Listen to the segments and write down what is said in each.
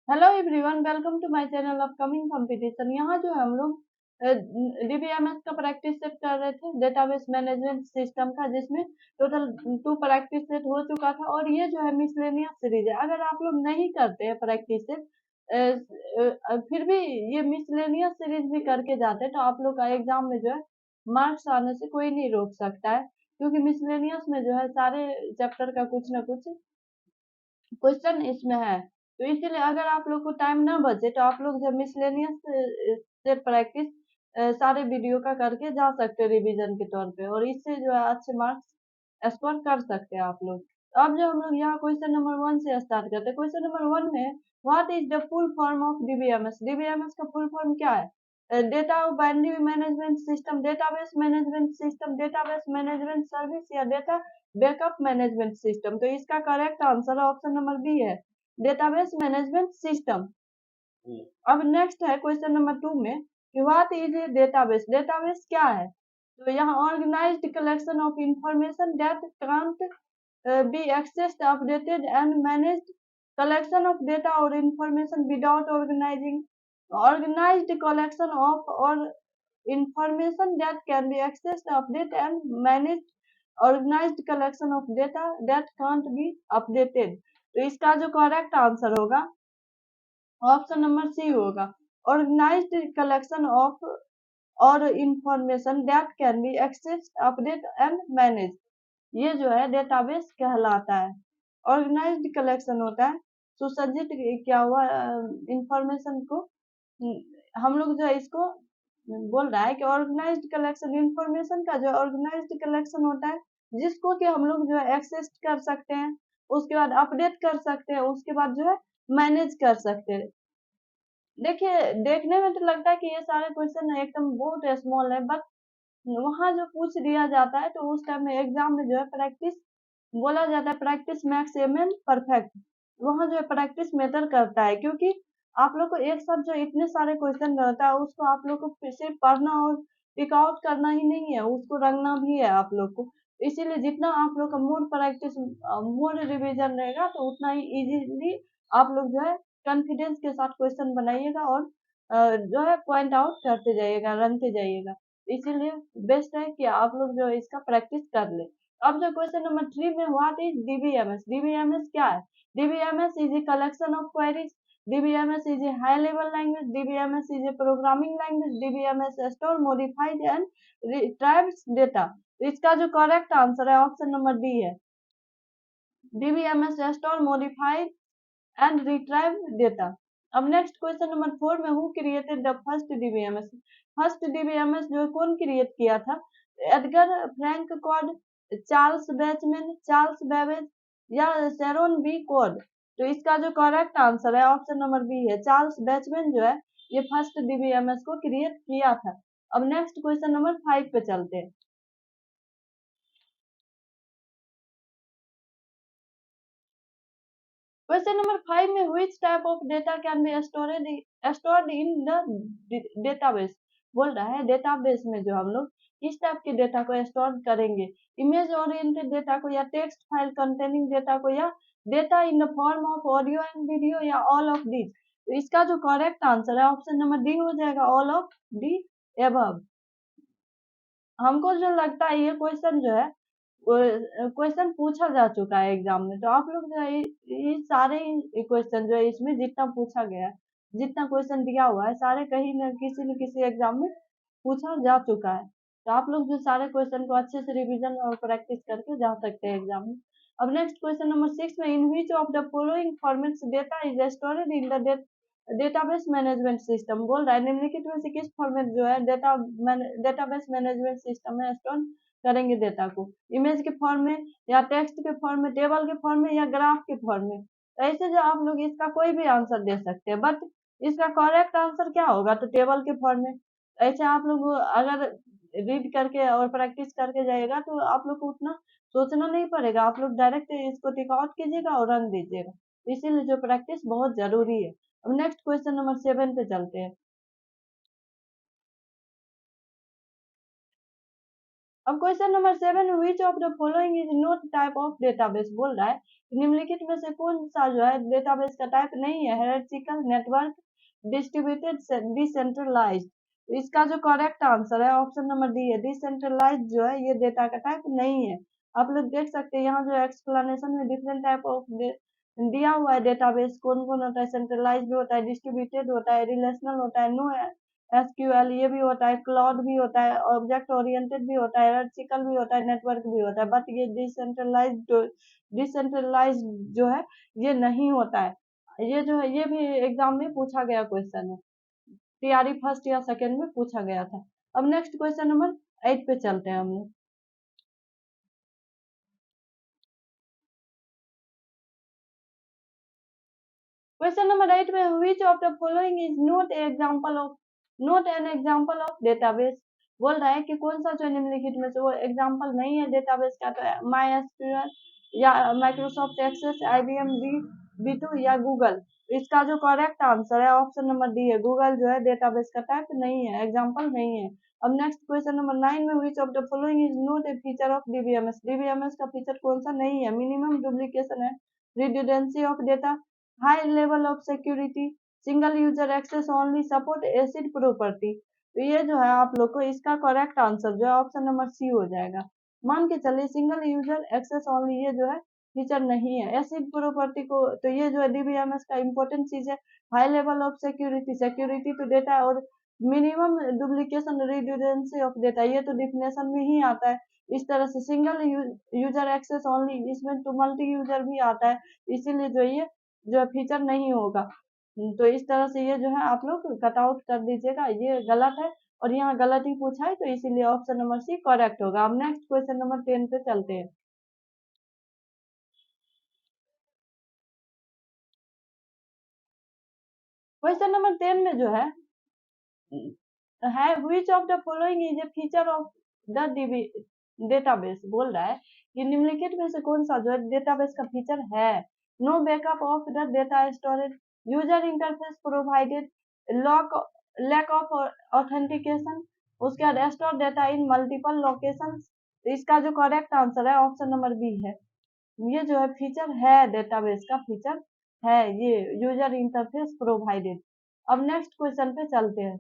Hello everyone, welcome to my channel upcoming competition. यहाँ जो है हम लोग डीबीएमएस का प्रैक्टिस सेट कर रहे थे, डेटाबेस मैनेजमेंट सिस्टम का, जिसमें टोटल 2 प्रैक्टिस सेट हो चुका था। और ये जो है मिसलेनियस सीरीज है। अगर आप लोग नहीं करते हैं प्रैक्टिस सेट, फिर भी ये मिसलेनियस सीरीज भी करके जाते हैं, तो आप लोग का एग्जाम में जो है मार्क्स आने से कोई नहीं रोक सकता है। क्योंकि मिसलेनियस में जो है सारे चैप्टर का कुछ ना कुछ क्वेश्चन इसमें है। तो इसीलिए अगर आप लोग को टाइम ना बचे, तो आप लोग जब मिसलेनियस से प्रैक्टिस सारे वीडियो का करके जा सकते हो रिवीजन के तौर पे, और इससे जो है अच्छे मार्क्स स्कोर कर सकते हैं आप लोग। तो अब जो हम लोग यहाँ क्वेश्चन नंबर 1 से स्टार्ट करते हैं। क्वेश्चन नंबर 1 में what is the full form of DBMS? DBMS का फुल फॉर्म क्या है? Data binary management system, database management system, database management service, या डेटा बैकअप मैनेजमेंट सिस्टम। तो इसका correct answer option number B है, database management system. अब next है question number 2 में कि what is a database? Database क्या है? तो यहाँ organised collection of information that can be accessed, updated and managed, collection of data or information without organizing, organized collection of or information that can be accessed, updated and managed, organized collection of data that can't be updated। तो इसका जो correct answer होगा option number C होगा, organised collection of और information that can be access, update and manage. ये जो है database कहलाता है। ऑर्गेनाइज्ड कलेक्शन होता है सुसज्जित क्या हुआ इंफॉर्मेशन को। हम लोग जो है इसको बोल रहा है कि ऑर्गेनाइज्ड कलेक्शन इंफॉर्मेशन का जो ऑर्गेनाइज्ड कलेक्शन होता है, जिसको कि हम लोग जो है एक्सेस कर सकते हैं, उसके बाद अपडेट कर सकते हैं, उसके बाद जो है मैनेज कर सकते हैं। देखिए, देखने में तो लगता है कि ये सारे क्वेश्चन एकदम बहुत स्मॉल है, बट वहाँ जो पूछ दिया जाता है, तो उस टाइम में एग्जाम में जो है प्रैक्टिस बोला जाता है, प्रैक्टिस मैक्स एमएन परफेक्ट। वहाँ जो है प्रैक्टिस मैटर करता है, क्योंकि आप लोग को एक साथ जो इतने सारे क्वेश्चन रहता है, उसको आप लोग को फिर सिर्फ पढ़ना और टिक आउट करना ही नहीं है, उसको रंगना भी है आप लोग को। इसीलिए जितना आप लोग का मोर प्रैक्टिस, मोर रिवीजन रहेगा, तो उतना ही इजीली आप लोग जो है कॉन्फिडेंस के साथ क्वेश्चन बनाइएगा, और जो है पॉइंट आउट करते जाइएगा, रनते जाइएगा। इसीलिए बेस्ट है कि आप लोग जो है इसका प्रैक्टिस कर ले। अब जो क्वेश्चन नंबर 3 में व्हाट इज डीबीएमएस? डीबीएमएस क्या है? DBMS is a collection of queries, DBMS is a high level language, DBMS is a programming language, DBMS store modified and retrieves data. तो इसका जो करेक्ट आंसर है option number D है, DBMS store modified and retrieve data. अब next question number 4 में who created the first DBMS? First DBMS जो कौन create किया था? Edgar Frank Codd, Charles Bachman, Charles Babbage, या शेरोन बी कोड। तो इसका जो करेक्ट आंसर है ऑप्शन नंबर बी है, चार्ल्स बैचमैन जो है ये फर्स्ट डीबीएमएस को क्रिएट किया था। अब नेक्स्ट क्वेश्चन नंबर 5 पे चलते हैं। क्वेश्चन नंबर 5 में which type of data can be stored in the database? बोल रहा है डेटाबेस में जो हम लोग किस टाइप के डेटा को स्टोर करेंगे, इमेज ओरिएंटेड डेटा को, या टेक्स्ट फाइल कंटेनिंग डेटा को, या data in the form of audio and video, या ऑल ऑफ दिस। तो इसका जो करेक्ट आंसर है ऑप्शन नंबर डी हो जाएगा, ऑल ऑफ डी एबव। हमको जो लगता है ये क्वेश्चन जो है क्वेश्चन पूछा जा चुका है एग्जाम में, तो आप लोग जो है ये सारे क्वेश्चन जो है इसमें जितना पूछा गया है, जितना क्वेश्चन दिया हुआ है, सारे कहीं न किसी एग्जाम में पूछा जा चुका है। तो आप लोग जो सारे क्वेश्चन को अच्छे से रिवीजन और प्रैक्टिस करके जा सकते हैं एग्जाम में। अब नेक्स्ट क्वेश्चन नंबर 6 में in which of the following formats data is stored in the database management system? बोल रहा है निम्नलिखित में से किस फॉर्मेट जो है डेटाबेस मैनेजमेंट सिस्टम में स्टोर करेंगे डेटा को, इमेज के फॉर्म में, या टेक्स्ट के फॉर्म में, टेबल के फॉर्म में, या ग्राफ के फॉर्म में। तो ऐसे जो आप लोग इसका कोई भी आंसर दे सकते हैं, बट इसका करेक्ट आंसर क्या होगा? तो टेबल के फॉर्म में। ऐसे आप लोग अगर रीड करके और प्रैक्टिस करके जाएगा, तो आप लोग को उतना सोचना नहीं पड़ेगा, आप लोग डायरेक्ट इसको टिक आउट कीजिएगा और रन दीजिएगा। इसीलिए जो प्रैक्टिस बहुत जरूरी है। अब नेक्स्ट क्वेश्चन नंबर 7 पे चलते हैं। अब question number 7, which of the following is not type of database, बोल रहा है निम्नलिखित में से कौन सा जो है डेटाबेस का टाइप नहीं है, हायरार्किकल, नेटवर्क, डिस्ट्रीब्यूटेड, डिसेंट्रलाइज्ड। इसका जो करेक्ट आंसर है ऑप्शन नंबर डी है, डिसेंट्रलाइज्ड जो है ये डेटा का टाइप नहीं है। आप लोग देख सकते हैं यहाँ जो एक्सप्लेनेशन में डिफरेंट टाइप ऑफ दिया हुआ है डेटाबेस, कौन कौन होता है, सेंट्रलाइज्ड भी होता है, डिस्ट्रीब्यूटेड होता है, रिलेशनल होता है, नो एसक्यूएल ये भी होता है, क्लाउड भी होता है, ऑब्जेक्ट ओरिएंटेड भी होता है, हायरार्किकल भी होता है, नेटवर्क भी होता है, बट ये डिसेंट्रलाइज्ड जो है ये नहीं होता है। ये जो है ये भी एग्जाम में पूछा गया क्वेश्चन है, टीआरई फर्स्ट या सेकंड में पूछा गया था। अब नेक्स्ट क्वेश्चन नंबर 8 पे चलते हैं हम लोग। क्वेश्चन नंबर 8 में which of the following is not an example of database, बोल रहा है कि कौन सा जो निम्नलिखित में से वो एग्जांपल नहीं है डेटाबेस का, तो माई एसक्यूएल या माइक्रोसॉफ्ट एक्सेस, आईबीएम बी2 या गूगल। इसका जो करेक्ट आंसर है ऑप्शन नंबर डी है, गूगल जो है डेटाबेस का टाइप नहीं है, एग्जांपल नहीं है। अब नेक्स्ट क्वेश्चन नंबर 9 में which of the following is not a feature of DBMS, DBMS का फीचर कौन सा नहीं है, मिनिमम डुप्लीकेशन है, redundancy of data, high level of security, single user access only, support ACID property. तो ये जो है आप लोग को इसका करेक्ट आंसर जो है ऑप्शन नंबर सी हो जाएगा। मान के चलिए सिंगल यूजर एक्सेस ओनली ये जो है फीचर नहीं है, एसिड प्रॉपर्टी को तो ये जो है डीबीएमएस का इंपॉर्टेंट चीज है, high level of security, security to data, और minimum duplication redundancy of data ये तो डिफिनेशन में ही आता है। इस तरह से सिंगल यूजर एक्सेस ओनली, इसमें तो मल्टी यूजर भी आता है, इसीलिए जो ये जो फीचर नहीं होगा। तो इस तरह से ये जो है आप लोग कट आउट कर दीजिएगा, ये गलत है और यहाँ गलत ही पूछा है, तो इसीलिए ऑप्शन नंबर सी करेक्ट होगा। अब नेक्स्ट क्वेश्चन नंबर 10 पे चलते हैं। क्वेश्चन नंबर 10 में जो है विच of the following is a feature of the database, बोल रहा है कि निम्नलिखित में से कौन सा जो है डेटाबेस का फीचर है, no backup of the data storage, user interface provided, lock lack of authentication, उसके बाद store data in multiple location. इसका जो करेक्ट आंसर है ऑप्शन नंबर बी है, ये जो है फीचर है, डेटाबेस का फीचर है ये, यूजर इंटरफेस प्रोवाइडेड। अब नेक्स्ट क्वेश्चन पे चलते हैं।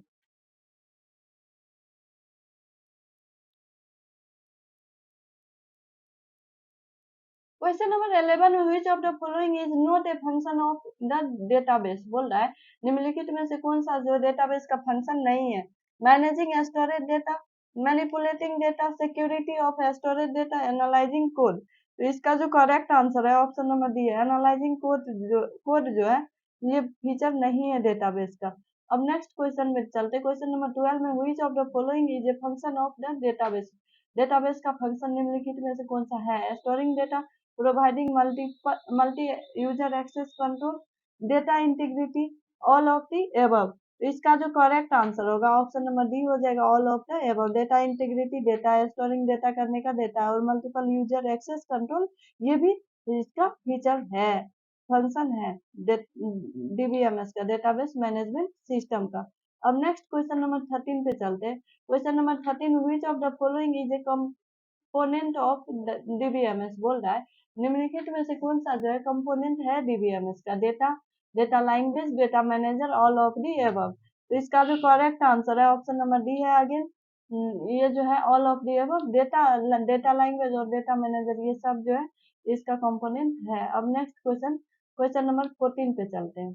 Question number 11, which of the following is not a function of the database, बोल रहा है निम्नलिखित में से कौन सा जो डेटाबेस का फंक्शन नहीं है, managing storage data, manipulating data, security of storage data, analysing code. तो इसका जो करेक्ट आंसर है ऑप्शन नंबर डी है, एनालाइजिंग कोड जो है ये फीचर नहीं है डेटाबेस का। अब नेक्स्ट क्वेश्चन में चलते, क्वेश्चन नंबर 12 में which of the following is a function of the database, database का फंक्शन निम्नलिखित में से कौन सा है, storing data, providing multi-user access control, data integrity, all of the above। तो इसका जो करेक्ट आंसर होगा ऑप्शन नंबर डी हो जाएगा, all of the above, data integrity, data storing, data करने का डेटा, और मल्टीपल यूजर एक्सेस कंट्रोल ये भी इसका फीचर है, फंक्शन है डीबीएमएस का, डेटाबेस मैनेजमेंट सिस्टम का। अब नेक्स्ट क्वेश्चन नंबर 13 पे चलते हैं। Question number 13, which of the following is a component of DBMS, बोल रहा है निम्नलिखित में से कौन सा जो है कंपोनेंट है डीबीएमएस का, data, data language, data manager, all of the above. तो इसका जो करेक्ट आंसर है ऑप्शन नंबर डी है, अगेन ये जो है all of the above, data data language और डेटा मैनेजर ये सब जो है इसका कंपोनेंट है। अब नेक्स्ट क्वेश्चन, क्वेश्चन नंबर 14 पे चलते हैं।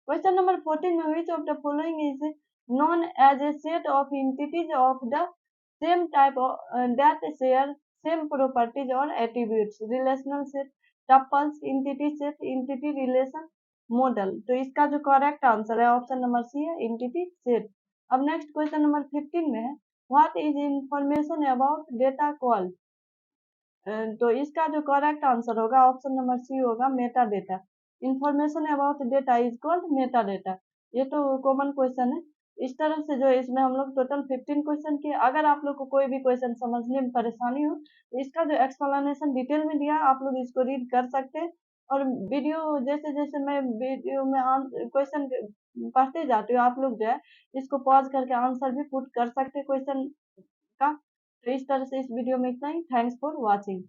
क्वेश्चन नंबर 14 में which of the following is known as a set of entities of the same type that share same properties or attributes, relational set, tuples, entity set, entity relation model। तो इसका जो correct answer है option number सी है, entity set। अब next question number 15 में है what is information about data call, तो इसका जो करेक्ट आंसर होगा ऑप्शन नंबर सी होगा, Meta data. Information about data is called Meta data. ये तो कॉमन क्वेश्चन है। इस तरह से जो इसमें हम लोग टोटल 15 क्वेश्चन किए। अगर आप लोग को कोई भी क्वेश्चन समझने में परेशानी हो तो इसका जो एक्सप्लेनेशन डिटेल में दिया आप लोग इसको रीड कर सकते हैं, और वीडियो जैसे जैसे मैं वीडियो में क्वेश्चन पढ़ते जाती हूँ आप लोग जो है इसको पॉज करके आंसर भी पुट कर सकते हैं क्वेश्चन का। तो इस तरह से इस वीडियो में इतना ही। Thanks for watching.